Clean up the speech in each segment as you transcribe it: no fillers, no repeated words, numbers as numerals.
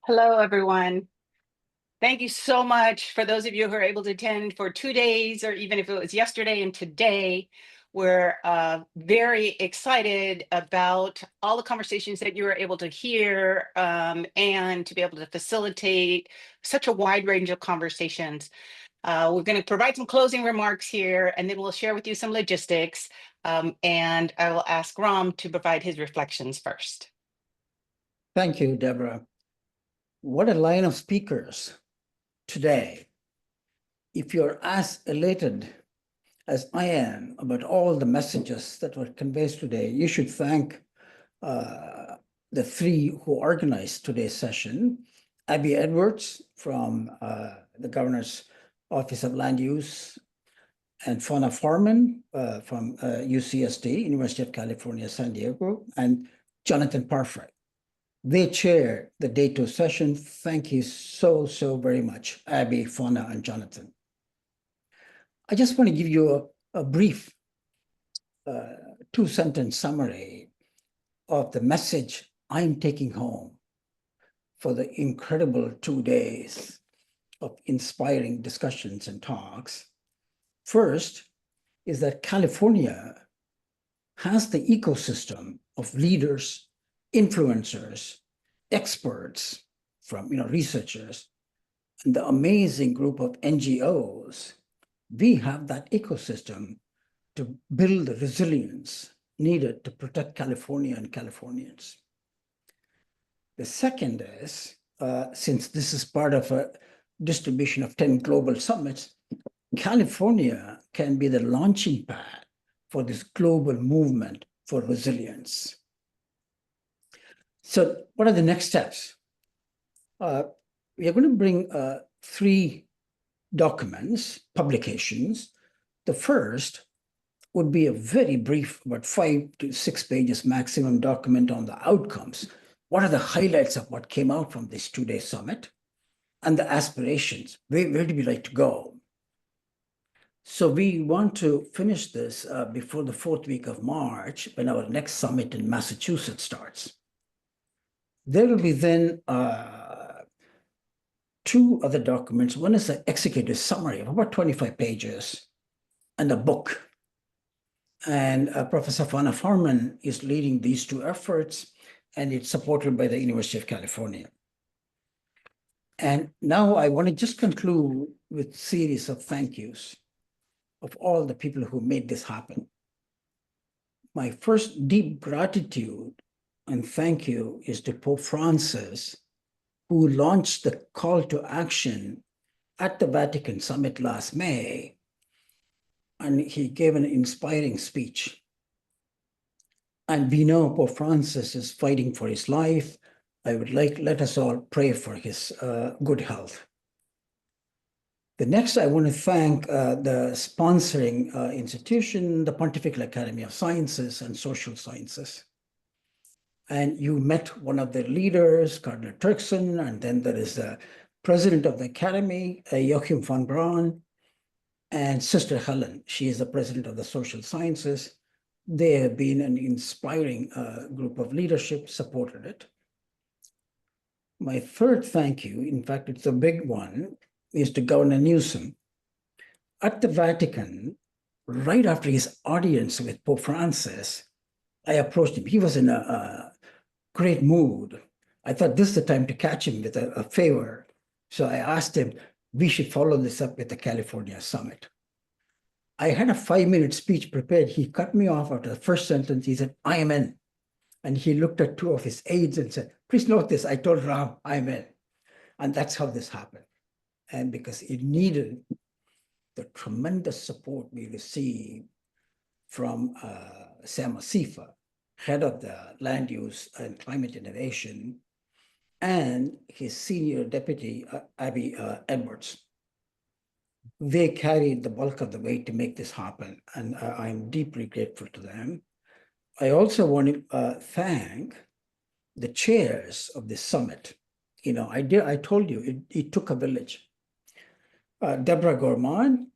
Hello, everyone. Thank you so much for those of you who are able to attend for 2 days, or even if it was yesterday and today. We're very excited about all the conversations that you were able to hear and to be able to facilitate such a wide range of conversations. We're going to provide some closing remarks here, and then we'll share with you some logistics. And I will ask Ram to provide his reflections first. Thank you, Deborah. What a line of speakers today. If you're as elated as I am about all the messages that were conveyed today, you should thank the three who organized today's session. Abby Edwards from the Governor's Office of Land Use, and Fauna Farman from UCSD, University of California, San Diego, and Jonathan Parfrey. They chair the day two session. Thank you so very much, Abby, Fauna, and Jonathan. I just want to give you a brief two-sentence summary of the message I'm taking home for the incredible 2 days of inspiring discussions and talks. First is that California has the ecosystem of leaders, influencers, experts from researchers, and the amazing group of NGOs. We have that ecosystem to build the resilience needed to protect California and Californians. The second is, since this is part of a distribution of 10 global summits, California can be the launching pad for this global movement for resilience. So what are the next steps? We are going to bring 3 documents, publications. The first would be a very brief, about 5 to 6 pages maximum document on the outcomes. What are the highlights of what came out from this 2-day summit and the aspirations? Where do we like to go? So we want to finish this before the 4th week of March, when our next summit in Massachusetts starts. There will be then 2 other documents. One is an executive summary of about 25 pages and a book. And Professor Fauna Farman is leading these 2 efforts, and it's supported by the University of California. And now I want to just conclude with a series of thank yous of all the people who made this happen. My first deep gratitude and thank you is to Pope Francis, who launched the call to action at the Vatican Summit last May, and he gave an inspiring speech. And we know Pope Francis is fighting for his life. I would let us all pray for his good health. The next, I want to thank the sponsoring institution, the Pontifical Academy of Sciences and Social Sciences. And you met one of the leaders, Cardinal Turkson, and then there is the president of the Academy, Joachim von Braun, and Sister Helen. She is the president of the Social Sciences. They have been an inspiring group of leadership, supported it. My third thank you, in fact, it's a big one, is to Governor Newsom. At the Vatican, right after his audience with Pope Francis, I approached him. He was in a great mood. I thought this is the time to catch him with a favor. So I asked him, we should follow this up with the California Summit. I had a 5-minute speech prepared. He cut me off after the first sentence. He said, I am in. And he looked at 2 of his aides and said, please note this. I told Ram, I'm in. And that's how this happened. And because it needed the tremendous support we received from Sam Assefa, head of the Land Use and Climate Innovation, and his senior deputy, Abby Edwards. They carried the bulk of the weight to make this happen, and I'm deeply grateful to them. I also want to thank the chairs of this summit. I told you it took a village. Deborah Gore-Mann,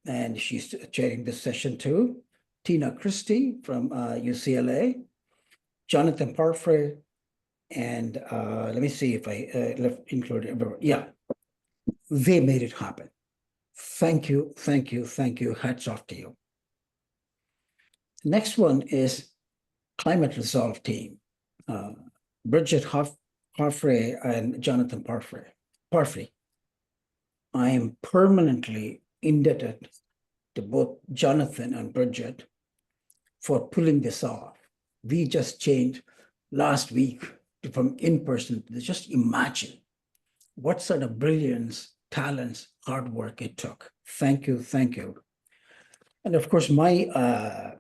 and she's chairing this session too. Tina Christie from UCLA, Jonathan Parfrey, And let me see if I left included everyone. Yeah, they made it happen. Thank you, thank you, thank you. Hats off to you. Next one is Climate Resolve team. Bridget Parfrey and Jonathan Parfrey. I am permanently indebted to both Jonathan and Bridget for pulling this off. We just changed last week from in-person. Just imagine what sort of brilliance, talents, hard work it took. Thank you, thank you. And of course, my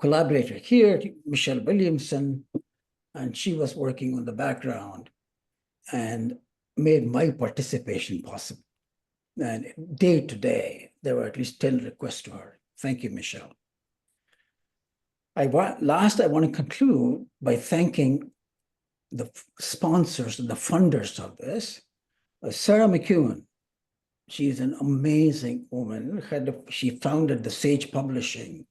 collaborator here, Michelle Williamson, and she was working on the background and made my participation possible. And day to day, there were at least 10 requests to her. Thank you, Michelle. I want to conclude by thanking the sponsors and the funders of this. Sarah McEwen, she's an amazing woman. She founded the Sage Publishing.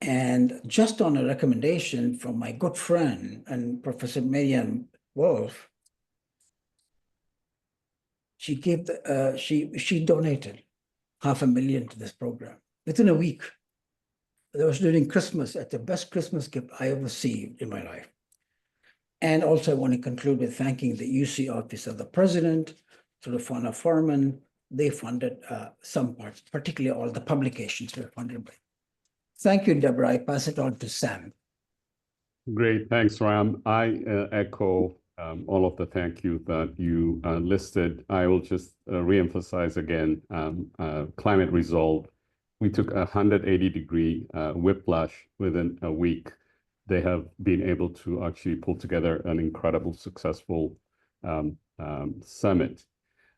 And just on a recommendation from my good friend and Professor Marianne Wolf, she gave she donated $500,000 to this program within a week. That was during Christmas, at the best Christmas gift I ever received in my life. And also I want to conclude with thanking the UC Office of the President, through Fauna Foreman. They funded some parts, particularly all the publications were funded by. Thank you, Deborah. I pass it on to Sam. Great, thanks, Ram. I echo all of the thank you that you listed. I will just reemphasize again, Climate Resolve. We took a 180-degree whiplash within a week. They have been able to actually pull together an incredible, successful summit.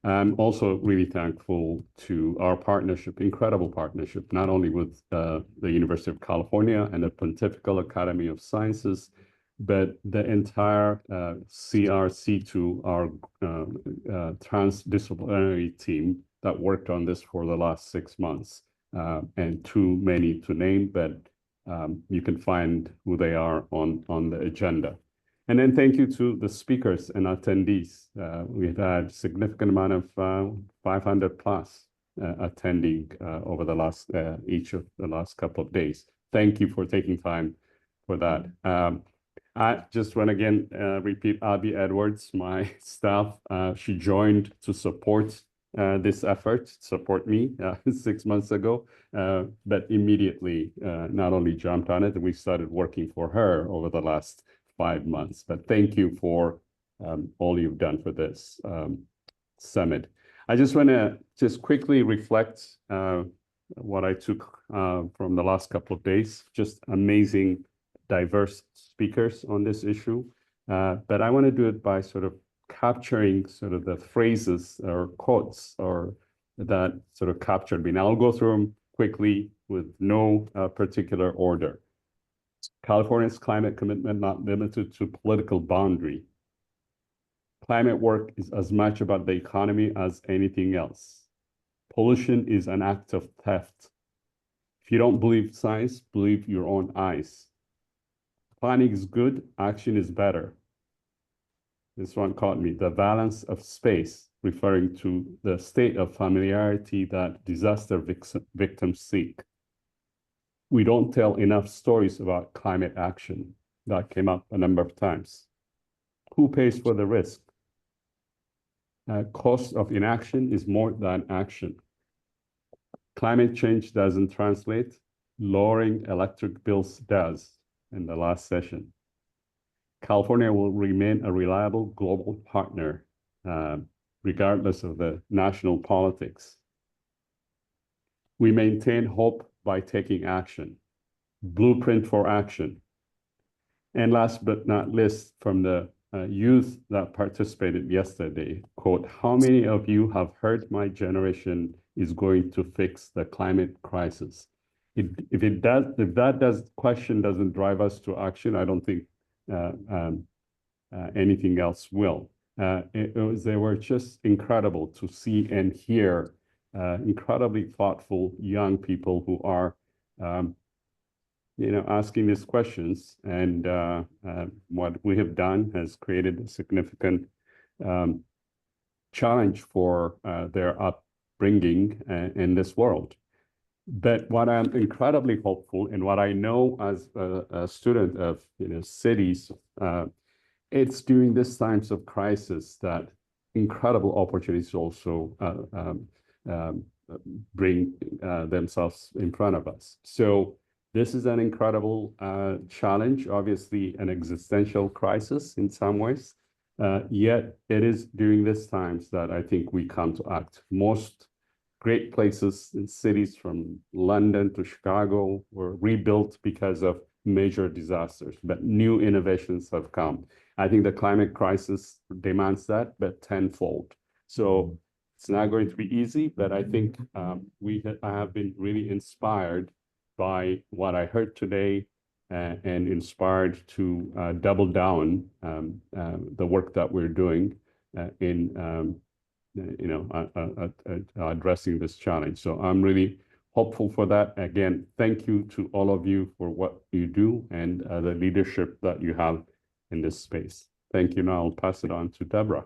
I'm also really thankful to our partnership, incredible partnership, not only with the University of California and the Pontifical Academy of Sciences, but the entire CRC2, our transdisciplinary team that worked on this for the last 6 months, and too many to name, but you can find who they are on the agenda. And then thank you to the speakers and attendees. We've had significant amount of 500 plus attending over the last each of the last couple of days. Thank you for taking time for that. I just want to again repeat Abby Edwards, my staff. She joined to support this effort, support me 6 months ago, but immediately not only jumped on it, we started working for her over the last 5 months. But thank you for all you've done for this summit. I just want to just quickly reflect what I took from the last couple of days. Just amazing, diverse speakers on this issue. But I want to do it by sort of capturing sort of the phrases or quotes or that sort of captured me. Now I'll go through them quickly with no particular order. California's climate commitment not limited to political boundary. Climate work is as much about the economy as anything else. Pollution is an act of theft. If you don't believe science, believe your own eyes. Planning is good, action is better. This one caught me. The balance of space, referring to the state of familiarity that disaster victims seek. We don't tell enough stories about climate action. That came up a number of times. Who pays for the risk? Cost of inaction is more than action. Climate change doesn't translate. Lowering electric bills does in the last session. California will remain a reliable global partner, regardless of the national politics. We maintain hope by taking action. Blueprint for action. And last but not least, from the youth that participated yesterday, quote, how many of you have heard my generation is going to fix the climate crisis? If that question doesn't drive us to action, I don't think anything else will. They were just incredible to see and hear incredibly thoughtful young people who are asking these questions. And what we have done has created a significant challenge for their upbringing in this world. But what I'm incredibly hopeful, and what I know as a student of cities, it's during these times of crisis that incredible opportunities also bring themselves in front of us. So this is an incredible challenge, obviously an existential crisis in some ways. Yet it is during these times that I think we come to act. Most great places and cities from London to Chicago were rebuilt because of major disasters, but new innovations have come. I think the climate crisis demands that, but tenfold. So it's not going to be easy, but I think I have been really inspired by what I heard today and inspired to double down the work that we're doing in addressing this challenge. So I'm really hopeful for that. Again, thank you to all of you for what you do and the leadership that you have in this space. Thank you. Now I'll pass it on to Deborah.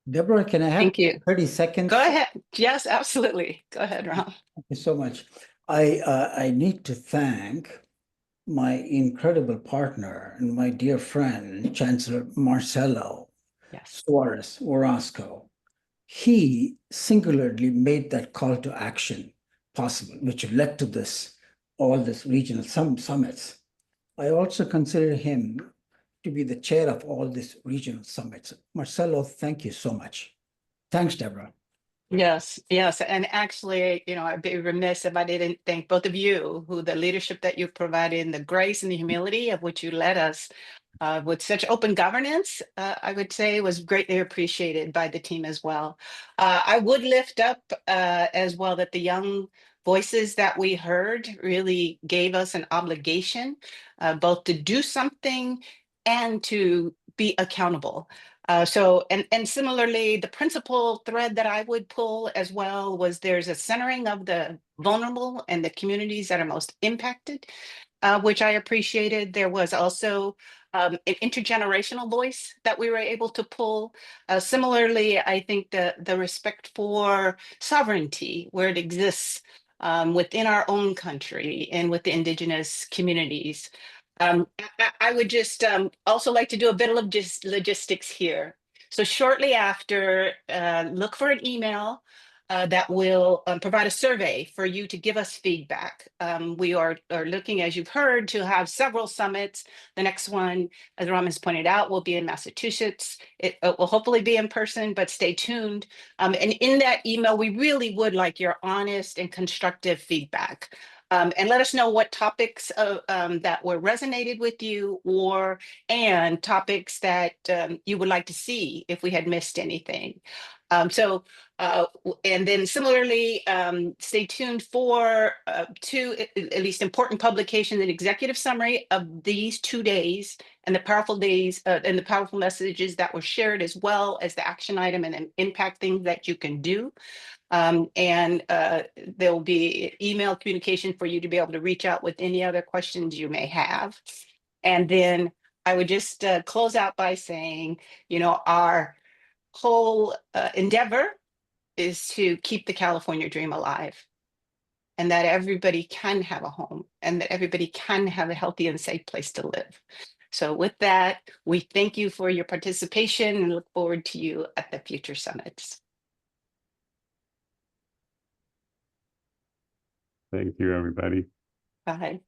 Deborah, can I have Thank you. 30 seconds? Go ahead. Yes, absolutely. Go ahead, Ram. Thank you so much. I need to thank my incredible partner and my dear friend, Chancellor Marcelo Yes. Suarez Orozco. He singularly made that call to action possible, which led to all this regional summits. I also consider him to be the chair of all these regional summits. Marcelo, thank you so much. Thanks, Deborah. Yes, yes. And actually, I'd be remiss if I didn't thank both of you, who the leadership that you've provided and the grace and the humility of which you led us with such open governance, I would say was greatly appreciated by the team as well. I would lift up as well that the young voices that we heard really gave us an obligation both to do something and to be accountable. And similarly, the principal thread that I would pull as well was there's a centering of the vulnerable and the communities that are most impacted, which I appreciated. There was also an intergenerational voice that we were able to pull. Similarly, I think the respect for sovereignty where it exists within our own country and with the indigenous communities. I would just also like to do a bit of logistics here. So shortly after, look for an email that will provide a survey for you to give us feedback. We are looking, as you've heard, to have several summits. The next one, as Ram has pointed out, will be in Massachusetts. It will hopefully be in person, but stay tuned. And in that email, we really would like your honest and constructive feedback. And let us know what topics that were resonated with you and topics that you would like to see if we had missed anything. And then similarly, stay tuned for two at least important publications and executive summary of these 2 days and the powerful messages that were shared, as well as the action item and impact things that you can do. And there will be email communication for you to be able to reach out with any other questions you may have. And then I would just close out by saying, our whole endeavor is to keep the California dream alive, and that everybody can have a home and that everybody can have a healthy and safe place to live. So with that, we thank you for your participation and look forward to you at the future summits. Thank you, everybody. Bye.